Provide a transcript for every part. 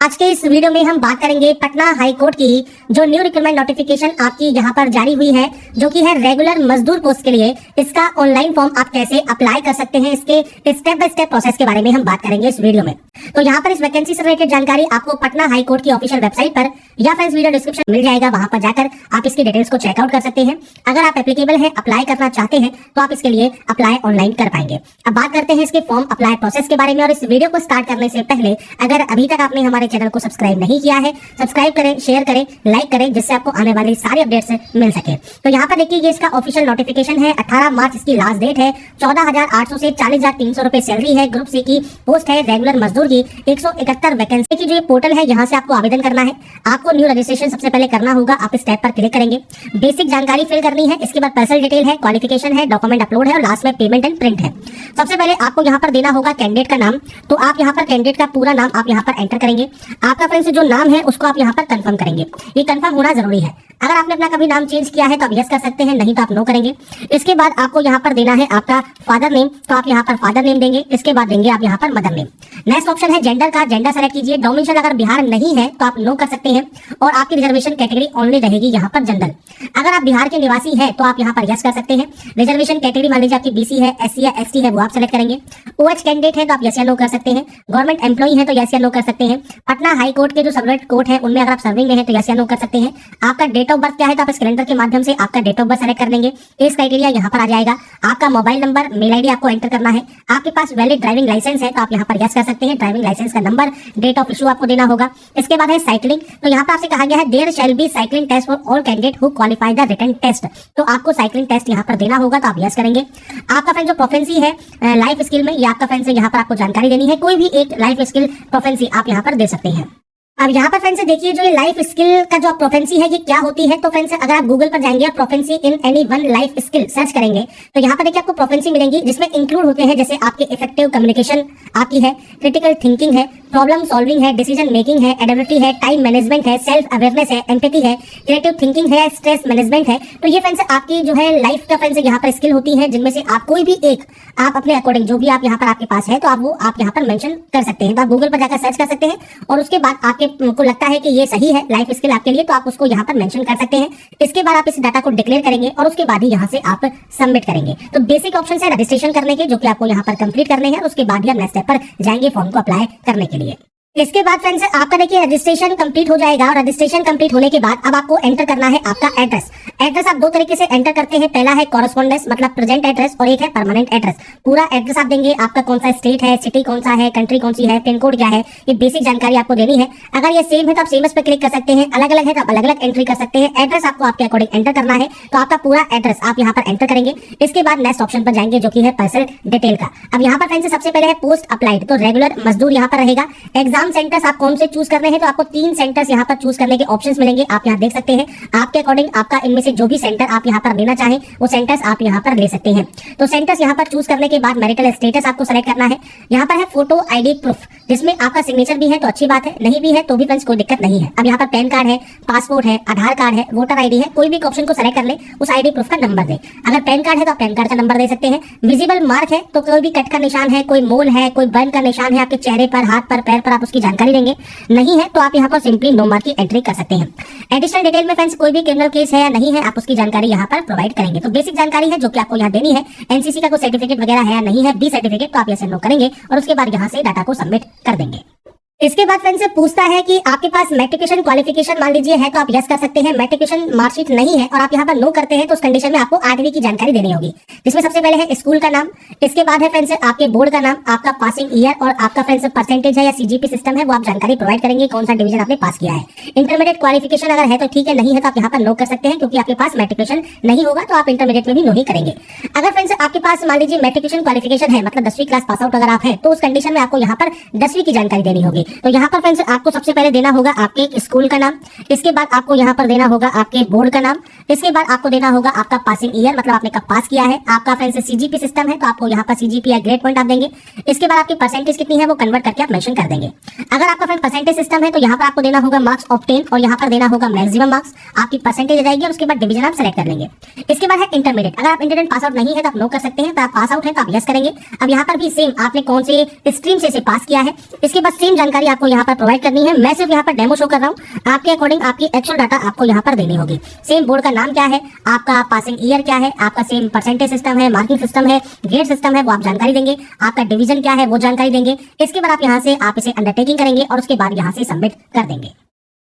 आज के इस वीडियो में हम बात करेंगे पटना हाई कोर्ट की जो न्यू रिक्रूटमेंट नोटिफिकेशन आपकी यहाँ पर जारी हुई है, जो कि है रेगुलर मजदूर पोस्ट के लिए। इसका ऑनलाइन फॉर्म आप कैसे अप्लाई कर सकते हैं, इसके स्टेप बाय स्टेप प्रोसेस के बारे में हम बात करेंगे इस वीडियो में। तो यहाँ पर इस वैकेंसी से रिलेटेड जानकारी आपको पटना हाई कोर्ट की ऑफिशियल वेबसाइट पर या फ्रेंड्स वीडियो डिस्क्रिप्शन मिल जाएगा, वहां पर जाकर आप इसकी डिटेल्स को चेकआउट कर सकते हैं। अगर आप एप्लीकेबल है, अप्लाई करना चाहते हैं, तो आप इसके लिए अप्लाई ऑनलाइन कर पाएंगे। अब बात करते हैं इसके फॉर्म अप्लाई प्रोसेस के बारे में। और इस वीडियो को स्टार्ट करने से पहले अगर अभी तक आपने हमारे चैनल को सब्सक्राइब नहीं किया है, सब्सक्राइब करें, शेयर करें, लाइक करें, जिससे आपको आने वाली सारी अपडेट्स मिल सके। तो यहाँ पर देखिए, ये इसका ऑफिशियल नोटिफिकेशन है। 18 मार्च इसकी लास्ट डेट है। 14,800 से 40,300 रुपए सैलरी है। ग्रुप सी की पोस्ट है रेगुलर मजदूर की। 171 वैकेंसी की जो ये पोर्टल है, यहाँ से आपको आवेदन करना है। आपको न्यू रजिस्ट्रेशन सबसे पहले करना होगा। आप इस टैब पर क्लिक करेंगे, बेसिक जानकारी फिल करनी है। इसके बाद पर्सनल डिटेल है, क्वालिफिकेशन है, डॉक्यूमेंट अपलोड है और लास्ट में पेमेंट एंड प्रिंट है। सबसे पहले आपको यहाँ पर देना होगा कैंडिडेट का नाम। तो आप यहाँ पर कैंडिडेट का पूरा नाम आप यहाँ पर एंटर करेंगे। आपका फ्रेंड्स जो नाम है उसको आप यहाँ पर कंफर्म करेंगे। ये कंफर्म होना जरूरी है। अगर आपने अपना कभी नाम चेंज किया है तो आप यस कर सकते हैं, नहीं तो आप नो करेंगे। इसके बाद आपको यहाँ पर देना है आपका फादर नेम। तो आप यहाँ पर फादर नेम देंगे। इसके बाद देंगे आप यहाँ पर मदर नेम। नेक्स्ट ऑप्शन है जेंडर का। जेंडर सेलेक्ट कीजिए। डोमिसाइल अगर बिहार नहीं है तो आप नो कर सकते हैं और आपकी रिजर्वेशन कैटेगरी ओनली रहेगी यहाँ पर जनरल। अगर आप बिहार के निवासी है तो आप यहाँ पर यस कर सकते हैं। रिजर्वेशन कैटेगरी मान लीजिए आपकी बीसी है, एससी या एसटी है, वो आप सेलेक्ट करेंगे। ओएच कैंडिडेट है तो आप यस या नो कर सकते हैं। गवर्नमेंट एम्प्लॉई है तो यस या नो कर सकते हैं। पटना हाई कोर्ट के जो सर्वेंट कोर्ट है उनमें अगर आप सर्विंग में है तो यस या नो कर सकते हैं। आपका डेट ऑफ बर्थ क्या है तो आप इस कैलेंडर के माध्यम से आपका डेट ऑफ बर्थ सेलेक्ट कर लेंगे। इस क्राइटेरिया यहाँ पर आ जाएगा। आपका मोबाइल नंबर, मेल आईडी आपको एंटर करना है। आपके पास वैलिड ड्राइविंग लाइसेंस है तो आप यहाँ पर यस कर सकते हैं। ड्राइविंग लाइसेंस का नंबर, डेट ऑफ इशू आपको देना होगा। इसके बाद है साइकिलिंग। तो यहाँ पर आपसे कहा गया है there shall be cycling test for all candidate who qualify the written test. तो आपको साइकिलिंग टेस्ट यहाँ पर देना होगा, तो आप यस करेंगे। आपका फ्रेंड जो प्रोफेंसी है लाइफ स्किल में, या आपका फ्रेंड से यहाँ पर आपको जानकारी देनी है। कोई भी एक लाइफ स्किल प्रोफेंसी आप यहाँ पर दे सकते हैं। अब यहाँ पर फ्रेंड्स देखिए, जो ये लाइफ स्किल का जो प्रोफेंसी है ये क्या होती है। तो फ्रेंड्स अगर आप गूगल पर जाएंगे और proficiency in any one life skill search करेंगे तो यहाँ पर देखिए आपको प्रोफेंसी मिलेंगी, जिसमें इंक्लूड होते हैं जैसे आपके इफेक्टिव कम्युनिकेशन आपकी है, क्रिटिकल थिंकिंग है, प्रॉब्लम सॉल्विंग है, डिसीजन मेकिंग है, एडेबिलिटी है, टाइम मैनेजमेंट है, सेल्फ अवेयरनेस है, एम्पैथी है, क्रिएटिव थिंकिंग है, स्ट्रेस मैनेजमेंट है। तो ये फ्रेंड्स आपकी जो है लाइफ का फ्रेंड्स यहाँ पर स्किल होती है, जिनमें से आप कोई भी एक आप अपने अकॉर्डिंग जो भी आप यहाँ पर आपके पास है तो आप वो आप यहाँ पर मेंशन कर सकते हैं। तो आप गूगल पर जाकर सर्च कर सकते हैं और उसके बाद आपके को लगता है कि ये सही है लाइफ स्किल आपके लिए, तो आप उसको यहाँ पर मेंशन कर सकते हैं। इसके बाद आप इस डाटा को डिक्लेयर करेंगे और उसके बाद ही यहाँ से आप सबमिट करेंगे। तो बेसिक ऑप्शन है रजिस्ट्रेशन करने के, जो कि आपको यहाँ पर कंप्लीट करने हैं। उसके बाद ही आप नेक्स्ट स्टेप पर जाएंगे फॉर्म को अप्लाई करने के लिए। इसके बाद फ्रेंड्स आपका देखिए रजिस्ट्रेशन कंप्लीट हो जाएगा और रजिस्ट्रेशन कंप्लीट होने के बाद अब आपको एंटर करना है आपका एड्रेस। एड्रेस आप दो तरीके से एंटर करते हैं। पहला है कॉरेस्पॉन्डेंस मतलब प्रेजेंट एड्रेस और एक है परमानेंट एड्रेस। पूरा एड्रेस आप देंगे, आपका कौन सा स्टेट है, सिटी कौन सा है, कंट्री कौन सी है, पिन कोड क्या है, ये बेसिक जानकारी आपको देनी है। अगर ये सेम है तो आप सेम पे क्लिक कर सकते हैं, अलग अलग है तो आप अलग अलग एंट्री कर सकते हैं। एड्रेस आपको आपके अकॉर्डिंग एंटर करना है, तो आपका पूरा एड्रेस आप यहाँ पर एंटर करेंगे। इसके बाद नेक्स्ट ऑप्शन पर जाएंगे जो कि है पर्सनल डिटेल का। अब यहाँ पर फ्रेंड्स सबसे पहले है पोस्ट अप्लाइड, तो रेगुलर मजदूर यहाँ पर रहेगा। एग्जाम सेंटर्स आप कौन से चूज करने हैं, तो आपको 3 सेंटर्स यहाँ पर चूज करने के ऑप्शंस मिलेंगे। आप यहाँ देख सकते हैं आपके अकॉर्डिंग आपका इनमें से जो भी सेंटर आप यहाँ पर लेना चाहें वो सेंटर्स आप यहाँ पर ले सकते हैं। तो सेंटर्स यहाँ पर चूज करने के बाद मैरिटल स्टेटस आपको सेलेक्ट करना है। यहाँ पर है फोटो आईडी प्रूफ, जिसमें आपका सिग्नेचर भी है तो अच्छी बात है, नहीं भी है तो भी फ्रेंड्स कोई दिक्कत नहीं है। अब यहाँ पर पैन कार्ड है, पासपोर्ट है, आधार कार्ड है, वोटर आईडी है, कोई भी ऑप्शन को सेलेक्ट कर ले, उस आईडी प्रूफ का नंबर दे। अगर पैन कार्ड है तो आप पैन कार्ड का नंबर दे सकते हैं। विजिबल मार्क है तो कोई भी कट का निशान है, कोई मोल है, कोई बर्न का निशान है आपके चेहरे पर, हाथ पर, पैर पर, आप उसकी जानकारी देंगे। नहीं है तो आप यहाँ पर सिंपली नो मार्क की एंट्री कर सकते हैं। एडिशनल डिटेल में फ्रेंड्स कोई भी क्रिमिनल केस है या नहीं है, आप उसकी जानकारी यहाँ पर प्रोवाइड करेंगे। तो बेसिक जानकारी है जो कि आपको यहाँ देनी है। एनसीसी का कोई सर्टिफिकेट वगैरह है या नहीं है, बी सर्टिफिकेट, तो आप यहाँ से नो करेंगे और उसके बाद यहाँ से डाटा को सबमिट कर देंगे। इसके बाद फ्रेंड्स से पूछता है कि आपके पास मैट्रिकुलेशन क्वालिफिकेशन मान लीजिए है तो आप यस कर सकते हैं। मैट्रिकुलेशन मार्कशीट नहीं है और आप यहाँ पर नो करते हैं तो उस कंडीशन में आपको 8वीं की जानकारी देनी होगी, जिसमें सबसे पहले है स्कूल का नाम। इसके बाद है फ्रेंड्स आपके बोर्ड का नाम, आपका पासिंग ईयर और आपका फ्रेंड्स परसेंटेज है या सीजीपी सिस्टम है वो आप जानकारी प्रोवाइड करेंगे, कौन सा डिवीजन आपने पास किया है। इंटरमीडिएट क्वालिफिकेशन अगर है तो ठीक है, नहीं है तो आप यहाँ पर नो कर सकते हैं, क्योंकि आपके पास मैट्रिकुलेशन नहीं होगा तो आप इंटरमीडिएट में भी नो ही करेंगे। अगर फ्रेंड्स आपके पास मान लीजिए मैट्रिकुलेशन क्वालिफिकेशन है मतलब 10वीं क्लास पास आउट अगर आप है तो उस कंडीशन में आपको यहाँ पर 10वीं की जानकारी देनी होगी। तो यहाँ पर फ्रेंड्स आपको सबसे पहले देना होगा आपके स्कूल का नाम। इसके बाद आपको यहाँ पर देना होगा आपके बोर्ड का नाम। इसके बाद आपको देना होगा आपका पासिंग ईयर मतलब आपने कब पास किया है। आपका फ्रेंड्स सीजीपी सिस्टम है तो आपको यहाँ पर सीजीपी या ग्रेड पॉइंट आप देंगे। इसके बाद आपकी परसेंटेज कितनी है वो कन्वर्ट करके आप मेंशन कर देंगे। अगर आपका फ्रेंड परसेंटेज सिस्टम है तो यहाँ पर आपको देना होगा मार्क्स ऑब्टेन और यहाँ पर देना होगा मैक्सिमम मार्क्स। आपकी परसेंटेज रहेगी और उसके बाद डिवीजन आप सेलेक्ट कर लेंगे। इसके बाद है इंटरमीडिएट। अगर आप इंटरमीडिएट पास आउट नहीं है तो आप नो कर सकते हैं, तो आप पास आउट है तो आप यस करेंगे। अब यहाँ पर भी सेम आपने कौन से स्ट्रीम से पास किया है, इसके बाद सेम जानकारी जानकारी आपको यहाँ पर प्रोवाइड करनी है। मैं सिर्फ यहाँ पर डेमो शो कर रहा हूँ, आपके अकॉर्डिंग आपकी एक्चुअल डाटा आपको यहाँ पर देनी होगी। सेम बोर्ड का नाम क्या है, आपका पासिंग ईयर क्या है, आपका सेम परसेंटेज सिस्टम है, मार्किंग सिस्टम है, ग्रेड सिस्टम है, वो आप जानकारी देंगे। आपका डिवीजन क्या है वो जानकारी देंगे। इसके बाद आप यहाँ से आप इसे अंडरटेकिंग करेंगे और उसके बाद यहाँ से सबमिट कर देंगे।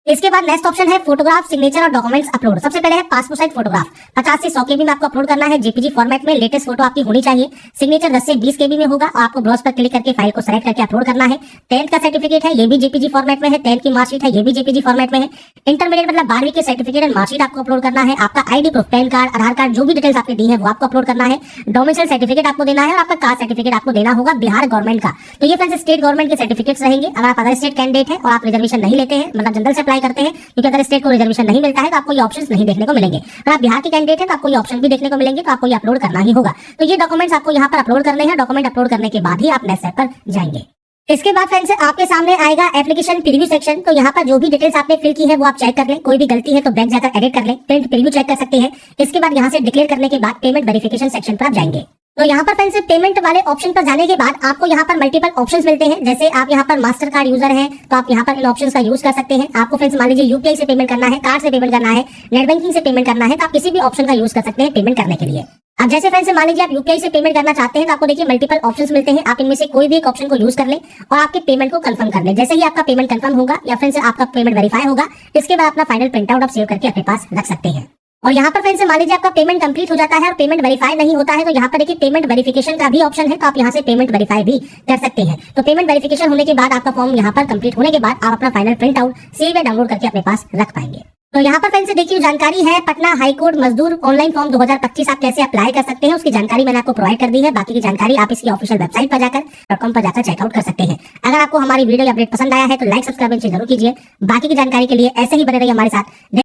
इसके बाद नेक्स्ट ऑप्शन है फोटोग्राफ, सिग्नेचर और डॉक्यूमेंट्स अपलोड। सबसे पहले है पासपोर्ट साइज फोटोग्राफ, 50 से 100 केबी में आपको अपलोड करना है। जेपीजी फॉर्मेट में लेटेस्ट फोटो आपकी होनी चाहिए। सिग्नेचर 10 से 20 केबी में होगा। आपको ब्राउज पर क्लिक करके फाइल को सेलेक्ट करके अपलोड करना है। 10th का सर्टिफिकेट है, ये भी जेपीजी फॉर्मेट में है। 10th की मार्कशीट है, ये भी जेपीजी फॉर्मेट में है। इंटरमीडिएट मतलब 12वीं के सर्टिफिकेट एंड मार्कशीट आपको अपलोड करना है। आपका आईडी प्रूफ, पैन कार्ड, आधार कार्ड, जो भी डिटेल्स आपने दी है वो आपको अपलोड करना है। डोमिसाइल सर्टिफिकेट आपको देना है और आपका कास्ट सर्टिफिकेट आपको देना होगा बिहार गवर्नमेंट का। तो ये फ्रेंड्स स्टेट गवर्नमेंट के सर्टिफिकेट्स रहेंगे। अगर आप अदर स्टेट कैंडिडेट है और आप रिजर्वेशन नहीं लेते हैं, मतलब जनरल से अप्लाई करते हैं, क्योंकि अगर स्टेट को रिजर्वेशन नहीं मिलता है तो आपको ये ऑप्शंस नहीं देखने को मिलेंगे। अगर आप बिहार के कैंडिडेट हैं तो आपको ये ऑप्शन भी देखने को मिलेंगे, तो आपको ये अपलोड करना ही होगा। तो ये डॉक्यूमेंट्स आपको यहाँ पर अपलोड करने हैं। डॉक्यूमेंट अपलोड करने के बाद ही आप नेक्स्ट स्टेप पर जाएंगे। इसके बाद फ्रेंड्स आपके सामने आएगा एप्लीकेशन प्रीव्यू सेक्शन। तो यहाँ पर जो भी डिटेल्स आपने फिल की है वो आप चेक कर लें। कोई भी गलती है तो बैक जाकर एडिट कर लें। प्रिंट प्रीव्यू चेक कर सकते हैं। इसके बाद यहाँ से डिक्लेयर करने के बाद पेमेंट वेरिफिकेशन सेक्शन पर आप जाएंगे। तो यहाँ पर फ्रेंड्स पेमेंट वाले ऑप्शन पर जाने के बाद आपको यहाँ पर मल्टीपल ऑप्शंस मिलते हैं। जैसे आप यहाँ पर मास्टर कार्ड यूजर हैं तो आप यहाँ पर इन ऑप्शंस का यूज कर सकते हैं। आपको फ्रेंड्स मान लीजिए यूपीआई से पेमेंट करना है, कार्ड से पेमेंट करना है, नेट बैंकिंग से पेमेंट करना है, तो आप किसी भी ऑप्शन का यूज कर सकते हैं पेमेंट करने के लिए। अब जैसे फ्रेंड्स मान लीजिए आप यूपीआई से पेमेंट करना चाहते हैं तो आपको देखिए मल्टीपल ऑप्शंस मिलते हैं। आप इनमें से कोई भी एक ऑप्शन को यूज कर लें और आपके पेमेंट को कंफर्म कर लें। जैसे ही आपका पेमेंट कंफर्म होगा या फ्रेंड्स आपका पेमेंट वेरीफाई होगा, इसके बाद अपना फाइनल प्रिंट आउट आप सेव करके अपने पास रख सकते हैं। और यहाँ पर फ्रेंड्स मान लीजिए आपका पेमेंट कंप्लीट हो जाता है और पेमेंट वेरीफाई नहीं होता है, तो यहाँ पर देखिए पेमेंट वेरिफिकेशन का भी ऑप्शन है। तो आप यहाँ से पेमेंट वेरीफाई भी कर सकते हैं। तो पेमेंट वेरिफिकेशन होने के बाद आपका फॉर्म यहाँ पर कंप्लीट होने के बाद आप अपना फाइनल प्रिंट आउट सेव या डाउनलोड करके अपने पास रख पाएंगे। तो यहाँ पर फ्रेंड्स देखिए जानकारी है पटना हाईकोर्ट मजदूर ऑनलाइन फॉर्म 2025 आप कैसे अप्लाई कर सकते हैं, उसकी जानकारी मैंने आपको प्रोवाइड कर दी है। बाकी की जानकारी आप इसकी ऑफिशियल वेबसाइट पर जाकर .com पर जाकर चेकआउट कर सकते हैं। अगर आपको हमारी वीडियो अपडेट पसंद आया है तो लाइक सब्सक्राइब जरूर कीजिए। बाकी की जानकारी के लिए ऐसे ही बने रहिए हमारे साथ।